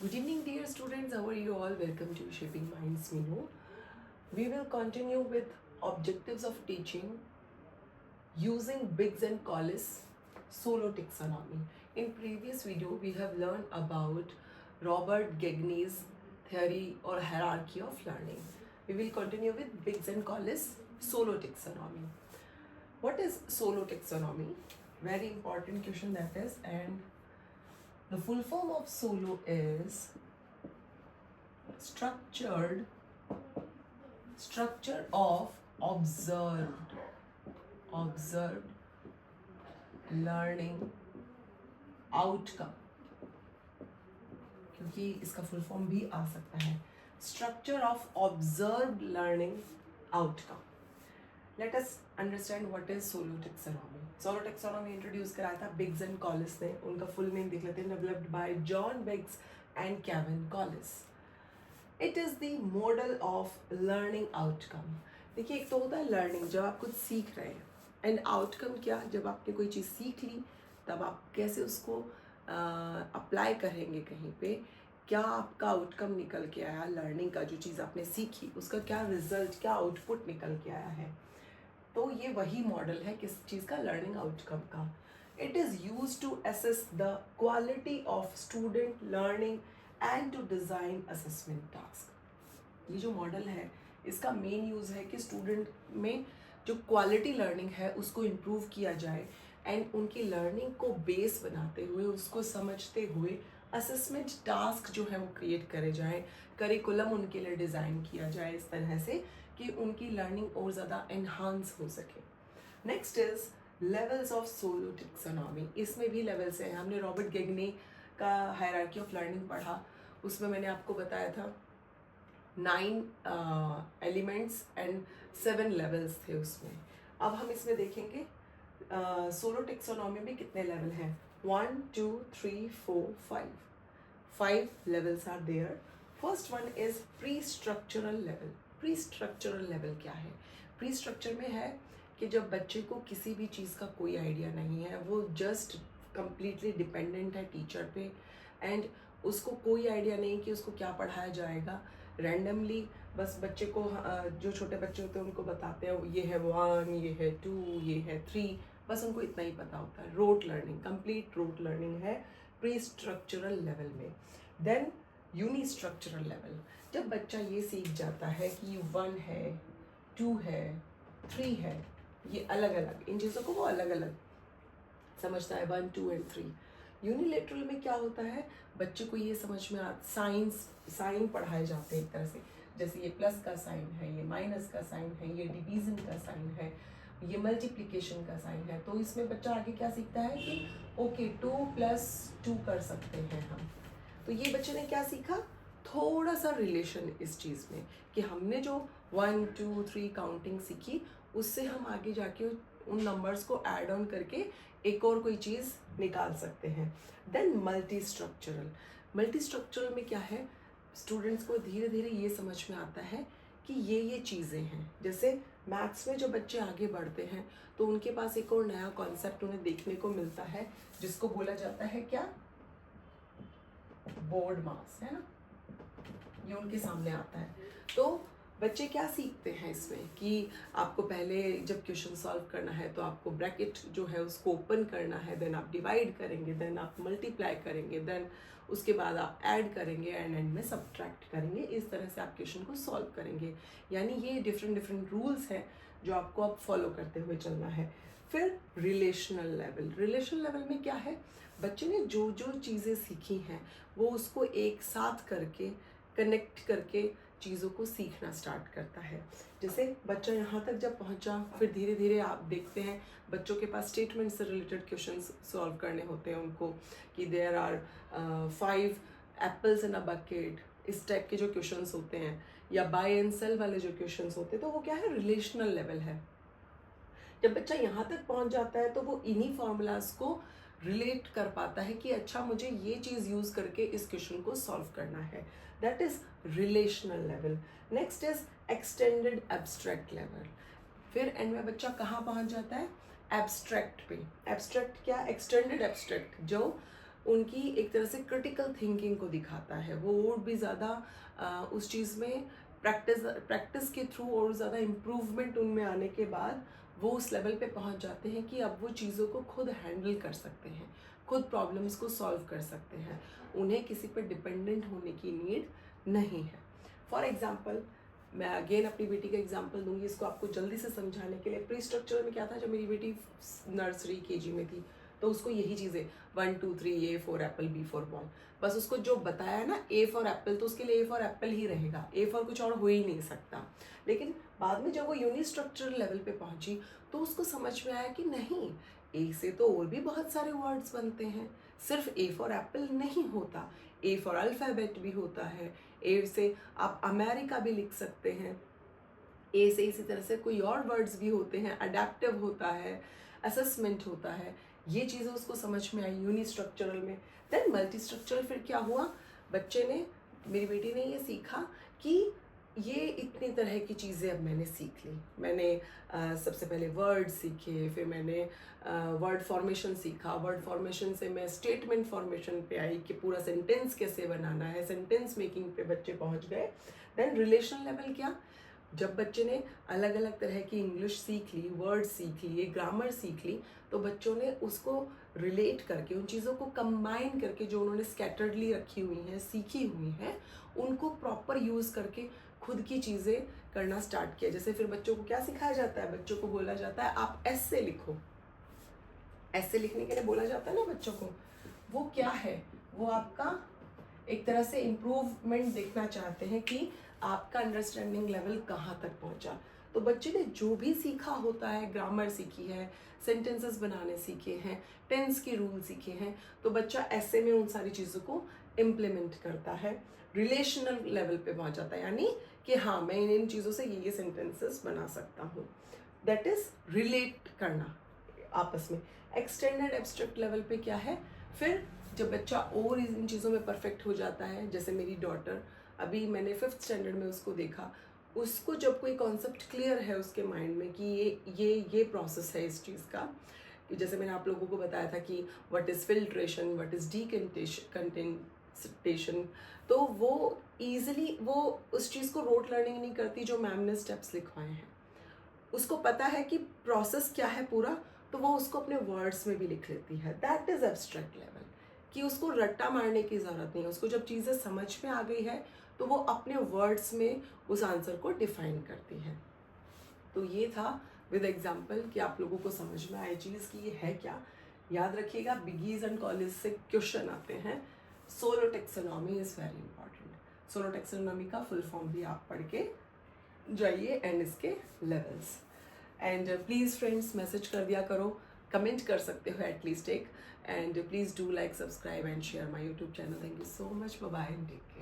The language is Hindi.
Good evening, dear students. How are you all? Welcome to Shaping Minds Mino. We will continue with objectives of teaching using Biggs and Collis solo taxonomy. In previous video, we have learned about Robert Gagne's theory or hierarchy of learning. We will continue with Biggs and Collis solo taxonomy. What is solo taxonomy? Very important question that is, and the full form of solo is structure of observed learning outcome, क्योंकि इसका फुल फॉर्म भी आ सकता है structure of observed learning outcome. Let us understand what is solo taxonomy. Solo taxonomy introduce कराया था बिग्स एंड कॉलिस ने. उनका फुल नेम देख लेते हैं. Developed by John Biggs and Kevin Collis. It is the model of learning outcome. देखिए, एक तो होता है लर्निंग, जब आप कुछ सीख रहे हैं, एंड आउटकम क्या, जब आपने कोई चीज़ सीख ली तब आप कैसे उसको अप्लाई करेंगे कहीं पे, क्या आपका आउटकम निकल के आया लर्निंग का, जो चीज़ आपने सीखी उसका क्या रिजल्ट, क्या आउटपुट निकल के आया है. तो ये वही मॉडल है किस चीज़ का, लर्निंग आउटकम का. It is use to assess the quality of student learning and to design assessment task. ये जो मॉडल है इसका मेन यूज़ है कि स्टूडेंट में जो क्वालिटी लर्निंग है उसको इम्प्रूव किया जाए, एंड उनकी लर्निंग को बेस बनाते हुए, उसको समझते हुए असेसमेंट टास्क जो है वो क्रिएट करे जाए, करिकुलम उनके लिए डिज़ाइन किया जाए इस तरह से कि उनकी लर्निंग और ज़्यादा एनहांस हो सके. Next is levels of solo taxonomy. इसमें भी लेवल्स हैं. हमने रॉबर्ट गेगने का हायरार्की ऑफ लर्निंग पढ़ा. उसमें मैंने आपको बताया था 9 एलिमेंट्स एंड 7 लेवल्स थे उसमें. अब हम इसमें देखेंगे सोलो टेक्सोनॉमी में कितने लेवल हैं. 1 2 3 4 5 levels are there. First one is pre structural level. Pre structural level क्या है? प्री स्ट्रक्चर में है कि जब बच्चे को किसी भी चीज़ का कोई आइडिया नहीं है, वो जस्ट कंप्लीटली डिपेंडेंट है टीचर पे, एंड उसको कोई आइडिया नहीं कि उसको क्या पढ़ाया जाएगा. रैंडमली बस बच्चे को जो छोटे बच्चे होते हैं उनको बताते हैं ये है 1, ये है 2, ये है 3, बस उनको इतना ही पता होता है. Rote learning, complete rote learning है प्री स्ट्रक्चरल लेवल में. देन यूनी स्ट्रक्चरल लेवल, जब बच्चा ये सीख जाता है कि 1 है, 2 है, 3 है, ये अलग अलग, इन चीज़ों को वो अलग अलग समझता है, 1 2 एंड 3. यूनिलेटरल में क्या होता है, बच्चे को ये समझ में साइन पढ़ाए जाते हैं एक तरह से. जैसे ये प्लस का साइन है, ये माइनस का साइन है, ये डिवीजन का साइन है, ये मल्टीप्लिकेशन का साइन है. तो इसमें बच्चा आगे क्या सीखता है कि ओके 2 + 2 कर सकते हैं हम. तो ये बच्चे ने क्या सीखा, थोड़ा सा रिलेशन इस चीज़ में, कि हमने जो 1 2 3 काउंटिंग सीखी उससे हम आगे जाके उन नंबर्स को ऐड ऑन करके एक और कोई चीज़ निकाल सकते हैं. देन मल्टी स्ट्रक्चरल में क्या है, स्टूडेंट्स को धीरे धीरे ये समझ में आता है कि ये चीज़ें हैं. जैसे मैथ्स में जो बच्चे आगे बढ़ते हैं तो उनके पास एक और नया कॉन्सेप्ट उन्हें देखने को मिलता है, जिसको बोला जाता है क्या, बोर्ड मास, है ना. ये उनके सामने आता है. तो बच्चे क्या सीखते हैं इसमें कि आपको पहले जब क्वेश्चन सॉल्व करना है तो आपको ब्रैकेट जो है उसको ओपन करना है, देन आप डिवाइड करेंगे, देन आप मल्टीप्लाई करेंगे, देन उसके बाद आप ऐड करेंगे, एंड में सब्ट्रैक्ट करेंगे. इस तरह से आप क्वेश्चन को सॉल्व करेंगे. यानी ये डिफरेंट रूल्स हैं जो आपको अब फॉलो करते हुए चलना है. फिर रिलेशनल लेवल में क्या है, बच्चे ने जो जो चीज़ें सीखी हैं वो उसको एक साथ करके, कनेक्ट करके चीज़ों को सीखना स्टार्ट करता है. जैसे बच्चा यहाँ तक जब पहुँचा, फिर धीरे धीरे आप देखते हैं बच्चों के पास स्टेटमेंट से रिलेटेड क्वेश्चंस सॉल्व करने होते हैं उनको, कि there are 5 apples in a bucket, इस टाइप के जो क्वेश्चंस होते हैं, या बाय एंड सेल वाले जो क्वेश्चंस होते हैं. तो वो क्या है, रिलेशनल लेवल है. जब बच्चा यहाँ तक पहुँच जाता है तो वो इन्हीं फॉर्मूलाज को रिलेट कर पाता है कि अच्छा मुझे ये चीज़ यूज़ करके इस क्वेश्चन को सॉल्व करना है. That is relational level. Next is extended abstract level. फिर एंड में बच्चा कहाँ पहुँच जाता है, एब्स्ट्रैक्ट पे. एब्स्ट्रैक्ट क्या, एक्सटेंडेड एब्स्ट्रैक्ट, जो उनकी एक तरह से क्रिटिकल थिंकिंग को दिखाता है। वो और भी ज़्यादा उस चीज़ में प्रैक्टिस के थ्रू और ज़्यादा इम्प्रूवमेंट उनमें आने के बाद वो उस लेवल पे पहुंच जाते हैं कि अब वो चीज़ों को खुद हैंडल कर सकते हैं, खुद प्रॉब्लम्स को सॉल्व कर सकते हैं, उन्हें किसी पर डिपेंडेंट होने की नीड नहीं है। फॉर एग्जाम्पल, मैं अगेन अपनी बेटी का एग्जांपल दूंगी इसको आपको जल्दी से समझाने के लिए। प्री स्ट्रक्चर में क्या था, जब मेरी बेटी नर्सरी केजी में थी तो उसको यही चीज़ें 1 2 3 A for Apple, B for ball, बस उसको जो बताया ना A फॉर एप्पल, तो उसके लिए A फॉर एप्पल ही रहेगा, A फॉर कुछ और हो ही नहीं सकता। लेकिन बाद में जब वो यूनि स्ट्रक्चर लेवल पे पहुंची तो उसको समझ में आया कि नहीं, A से तो और भी बहुत सारे वर्ड्स बनते हैं, सिर्फ A फॉर एप्पल नहीं होता, A फॉर अल्फ़ाबेट भी होता है, A से आप अमेरिका भी लिख सकते हैं, ए से इसी तरह से कोई और वर्ड्स भी होते हैं, अडेप्टिव होता है, असेसमेंट होता है। ये चीज़ें उसको समझ में आई यूनि स्ट्रक्चरल में। देन मल्टी स्ट्रक्चरल फिर क्या हुआ, बच्चे ने, मेरी बेटी ने ये सीखा कि ये इतनी तरह की चीज़ें अब मैंने सीख ली। मैंने सबसे पहले वर्ड सीखे, फिर मैंने वर्ड फॉर्मेशन सीखा, वर्ड फॉर्मेशन से मैं स्टेटमेंट फॉर्मेशन पे आई कि पूरा सेंटेंस कैसे बनाना है, सेंटेंस मेकिंग पे बच्चे पहुंच गए। देन रिलेशन लेवल क्या, जब बच्चे ने अलग अलग तरह की इंग्लिश सीख ली, वर्ड सीख लिए, ग्रामर सीख ली, तो बच्चों ने उसको रिलेट करके, उन चीज़ों को कंबाइन करके जो उन्होंने स्कैटर्डली रखी हुई हैं, सीखी हुई हैं, उनको प्रॉपर यूज़ करके खुद की चीज़ें करना स्टार्ट किया। जैसे फिर बच्चों को क्या सिखाया जाता है, बच्चों को बोला जाता है आप ऐसे लिखो, ऐसे लिखने के लिए बोला जाता है ना बच्चों को। वो क्या है, वो आपका एक तरह से इम्प्रूवमेंट देखना चाहते हैं कि आपका अंडरस्टैंडिंग लेवल कहाँ तक पहुँचा। तो बच्चे ने जो भी सीखा होता है, ग्रामर सीखी है, सेंटेंसेस बनाने सीखे हैं, टेंस के रूल सीखे हैं, तो बच्चा ऐसे में उन सारी चीज़ों को इम्प्लीमेंट करता है, रिलेशनल लेवल पे पहुँच जाता है, यानी कि हाँ मैं इन चीज़ों से ये सेंटेंसेस बना सकता हूँ। दैट इज़ रिलेट करना आपस में। एक्सटेंडेड एब्स्ट्रैक्ट लेवल पे क्या है, फिर जब बच्चा और इन चीज़ों में परफेक्ट हो जाता है, जैसे मेरी डॉटर, अभी मैंने 5th स्टैंडर्ड में उसको देखा, उसको जब कोई कॉन्सेप्ट क्लियर है उसके माइंड में कि ये प्रोसेस है इस चीज़ का, कि जैसे मैंने आप लोगों को बताया था कि what is filtration, what is decantation, तो वो ईजिली वो उस चीज़ को रोट लर्निंग नहीं करती जो मैम ने स्टेप्स लिखवाए हैं, उसको पता है कि प्रोसेस क्या है पूरा, तो वो उसको अपने वर्ड्स में भी लिख लेती है। दैट इज़ एब्स्ट्रैक्ट लेवल, कि उसको रट्टा मारने की ज़रूरत नहीं है, उसको जब चीज़ें समझ में आ गई है तो वो अपने वर्ड्स में उस आंसर को डिफाइन करती है। तो ये था विद एग्जाम्पल कि आप लोगों को समझ में आए चीज़ कि ये है क्या। याद रखिएगा, बिगीज एंड कॉलेज से क्वेश्चन आते हैं। Solo taxonomy is very important. Solo taxonomy का फुल फॉर्म भी आप पढ़ के जाइए एंड इसके levels. And please friends message कर दिया करो, कमेंट कर सकते हो एटलीस्ट एक, and please do like, subscribe and share my YouTube channel. Thank you so much, bye bye and take care.